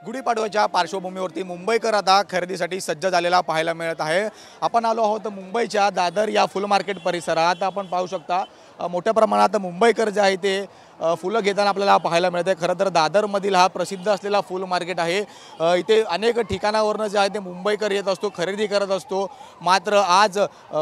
गुढीपाडव्याच्या पार्श्वभूमीवरती मुंबईकर आता खरेदीसाठी सज्ज झालेला पाहायला मिळत आहे। आपण आलो आहोत मुंबईच्या दादर या फुल मार्केट परिसरात। आपण पाहू शकता मोठ्या प्रमाणात मुंबईकर जे आहे ते फुलं घेताना आपल्याला पाहायला मिळते। खरं तर दादरमधील हा प्रसिद्ध असलेला फुल मार्केट आहे। इथे अनेक ठिकाणावरून जे आहे ते मुंबईकर येत असतो, खरेदी करत असतो। मात्र आज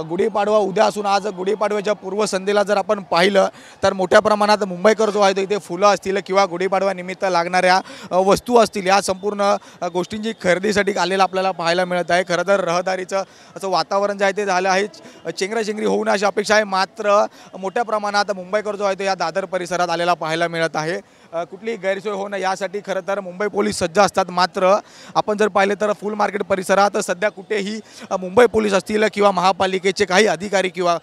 गुढीपाडवा उद्या असून आज गुढीपाडव्याच्या पूर्वसंध्येला जर आपण पाहिलं तर मोठ्या प्रमाणात मुंबईकर जो आहे तो इथे फुलं असतील किंवा गुढीपाडवा निमित्त लागणाऱ्या वस्तू असतील या संपूर्ण गोष्टींची खरेदीसाठी आलेला आपल्याला पाहायला मिळत आहे। खरं तर रहदारीचं असं वातावरण जे आहे ते झालं आहे, चेंगराचेंगरी होऊ नये अशी अपेक्षा आहे। मात्र मोठ्या प्रमाणात मुंबईकर जो आहे तो या दादर परिसरात आलेला पाहायला मिळत आहे। कुठलीही गैरसोय होऊ नये यासाठी खरं तर मुंबई पोलीस सज्ज असतात। मात्र आपण जर पाहिले तर फुल मार्केट परिसरात सध्या कुठेही मुंबई पोलीस असतील किंवा महापालिकेचे काही अधिकारी किंवा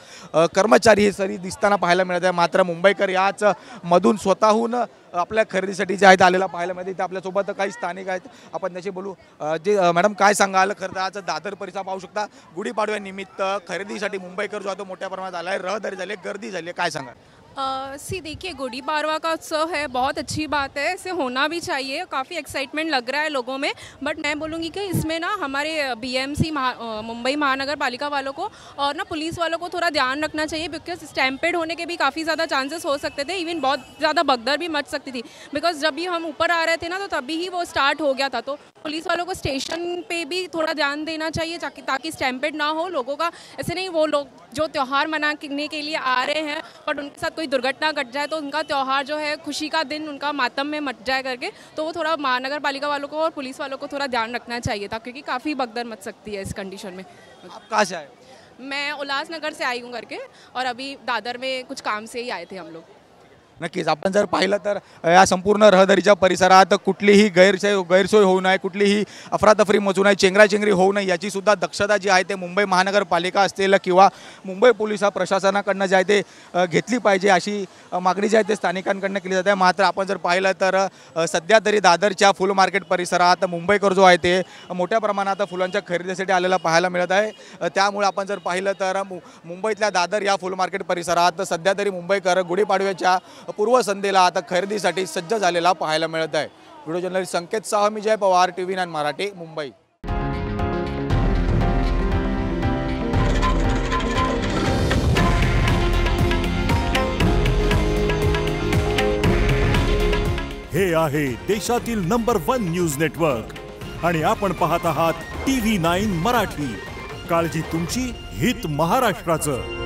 कर्मचारी हे सरी दिसताना पाहायला मिळत आहे। मात्र मुंबईकर याच मधून स्वतःहून आपल्या खरेदीसाठी जे आहेत आलेला पाहायला मिळते। इथे आपल्यासोबत काही स्थानिक आहेत, आपण त्याशी बोलू। जे मॅडम काय सांगाल, खरं तर आज दादर परिसर पाहू शकता गुढीपाडव्यानिमित्त खरेदीसाठी मुंबईकर जो आहे तो मोठ्या प्रमाणात आला आहे, रहदारी झाली, गर्दी झाली, काय सांगाल? देखिए गुड़ी पाड़वा का उत्सव है, बहुत अच्छी बात है, इसे होना भी चाहिए। काफ़ी एक्साइटमेंट लग रहा है लोगों में। बट मैं बोलूँगी कि इसमें ना हमारे बीएमसी मुंबई महानगर पालिका वालों को और ना पुलिस वालों को थोड़ा ध्यान रखना चाहिए, बिकॉज स्टैम्पेड होने के भी काफ़ी ज़्यादा चांसेस हो सकते थे। इवन बहुत ज़्यादा भगदड़ भी मच सकती थी, बिकॉज जब भी हम ऊपर आ रहे थे ना तो तभी ही वो स्टार्ट हो गया था। तो पुलिस वालों को स्टेशन पे भी थोड़ा ध्यान देना चाहिए ताकि स्टैम्पेड ना हो लोगों का। ऐसे नहीं वो लोग जो त्यौहार मनाने के लिए आ रहे हैं बट उनके साथ कोई दुर्घटना घट जाए तो उनका त्यौहार जो है, खुशी का दिन उनका मातम में मच जाए करके, तो वो थोड़ा महानगर पालिका वालों को और पुलिस वालों को थोड़ा ध्यान रखना चाहिए था, क्योंकि काफ़ी भगदड़ मच सकती है इस कंडीशन में। आप कहाँ से आए? मैं उल्लासनगर से आई हूँ करके, और अभी दादर में कुछ काम से ही आए थे हम लोग। नक्कीच आपण जर पाहिलं तर या संपूर्ण रहदारीच्या परिसरात कुठलीही गैरसोय होऊ नये, कुठलीही अफरातफरी मचू नये, चेंगराचेंगरी होऊ नये याची सुद्धा दक्षता जी आहे ते मुंबई महानगरपालिका असतील किंवा मुंबई पोलीस प्रशासनाकडनं जे आहे ते घेतली पाहिजे अशी मागणी जी आहे ते स्थानिकांकडनं केली जाते। मात्र आपण जर पाहिलं तर सध्या तरी दादरच्या फुल मार्केट परिसरात मुंबईकर जो आहे ते मोठ्या प्रमाणात फुलांच्या खरेदीसाठी आलेला पाहायला मिळत आहे। त्यामुळे आपण जर पाहिलं तर मुंबईतल्या दादर या फुल मार्केट परिसरात सध्या तरी मुंबईकर गुढीपाडव्याच्या पूर्वसंध्येला आता खरेदीसाठी सज्ज झालेला पाहायला मिळत आहे। व्हिडिओ जर्नलिस्ट संकेत साह, मी जय पवार, TV9 मराठी, मुंबई। हे आहे देशातील नंबर 1 न्यूज नेटवर्क आणि आपण पाहत आहात TV9 मराठी। काळजी तुमची, हित महाराष्ट्राचं।